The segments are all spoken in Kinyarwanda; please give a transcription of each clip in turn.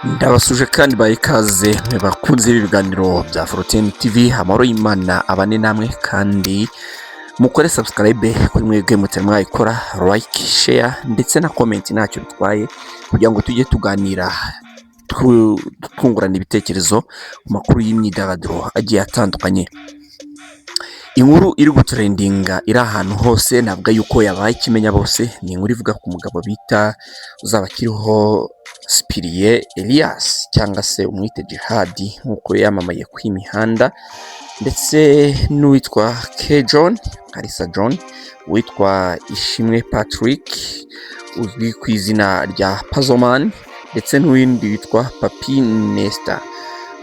Ndabasuje kandi bayikaze bakunze ibiganiro bya Fortune TV. Amahoro y'Imana abane namwe kandi mukore subscribe kuri mwebwe mutari mwayikora, like, share ndetse na comment ntacyo bitwaye, kugira ngo tujye tuganira twungurana ibitekerezo ku makuru y'imyidagaduro agiye atandukanye. Inkuru iri gutrendinga iri ahantu hose, navuga yuko yabaye ikimenya bose. Ni inkuru ivuga ku mugabo bita uzaba akiriho Cyprien Elias cyangwa se umwite Djihad nk'uko yamamaye ku imihanda, ndetse n'uwitwa John Kalisa John, uwitwa Ishimwe Patrick uzwi ku izina rya Pazoman, ndetse n'uwindi witwa Papi Nesta.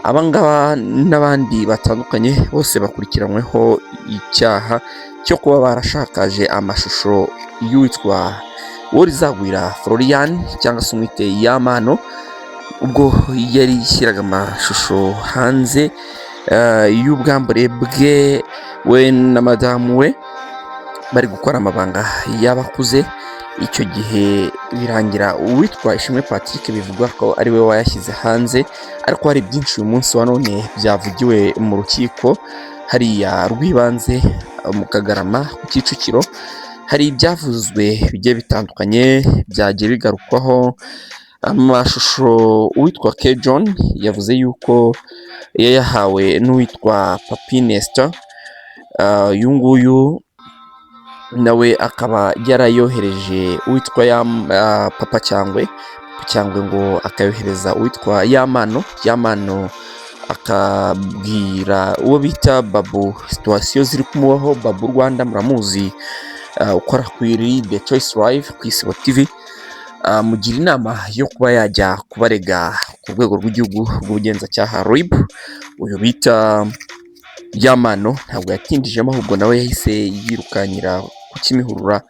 Abangaba n'abandi batandukanye bose bakurikiranyweho icyaha cyo kuba barashakaje amashusho y'uwitwa Uworizagwira Florian cyangwa se umwite Yamano, ubwo yari yishyiraga amashusho hanze y'ubwambure bwe we na madamu we bari gukora amabanga y'abakuze. Icyo gihe birangira uwitwa Ishimwe Patrick bivugwa ko ari we wayashyize hanze, ariko hari byinshi uyu munsi wa none byavugiwe mu rukiko hariya rw'ibanze mu Kagarama ku Kicukiro. Hari ibyavuzwe bigiye bitandukanye byagiye bigarukwaho. Amashusho uwitwa John yavuze yuko yayahawe n'uwitwa Papi Nesta, uyu nguyu nawe akaba yarayohereje uwitwa Papa Cyangwe ngo akayohereza uwitwa Yamano akabwira uwo bita Babu situwasiyo ziri kumubaho. Babu Rwanda muramuzi, ukora kuri The Choice Live ku Isibo TV, mugira inama yo kuba yajya kubarega ku rwego rw'igihugu rw'ubugenzacyaha RIB. Uyu bita Yamano ntabwo yatindijemo, ahubwo nawe yahise yirukanyira ku Kimihurura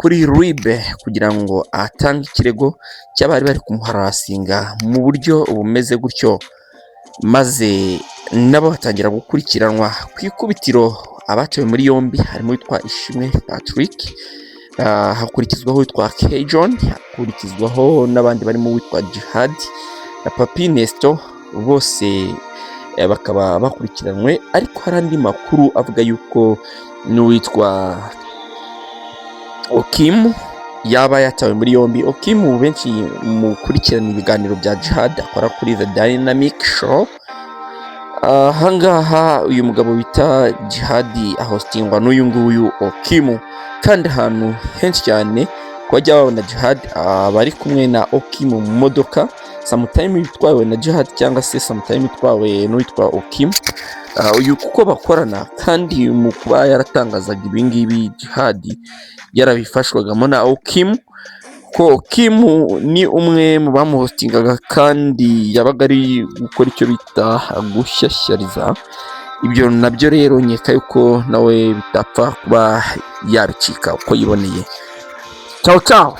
kuri RIB kugira ngo atange ikirego cy'abari bari kumuharasinga mu buryo bumeze gutyo, maze nabo batangira gukurikiranwa. Ku ikubitiro abaciwe muri yombi harimo witwa Ishimwe Patrick, hakurikizwaho witwa John, hakurikizwaho n'abandi barimo witwa Djihad na Papi Nesto, bose bakaba bakurikiranwe. Ariko hari andi makuru avuga yuko n'uwitwa Okim yaba yatawe muri yombi. Okim benshi mukurikirana ibiganiro bya Djihad akora kuri The Dynamic Show. Ahangaha uyu mugabo bita Djihad ahostingwa n'uyu nguyu Okim, kandi ahantu henshi cyane ko bajya babona Djihad bari kumwe na Okim mu modoka, sometime bitwawe na Djihad cyangwa se sometime bitwawe n'uwitwa Okim. Uyu kuko bakorana, kandi mu kuba yaratangazaga ibingibi Djihad yarabifashwagamo na Okim, ko Okim ni umwe mu bamuhostingaga kandi yabaga ari gukora icyo bita gushyashyariza. Ibyo nabyo rero nkeka yuko nawe bitapfa kuba yabicika uko yiboneye. Ciao ciao.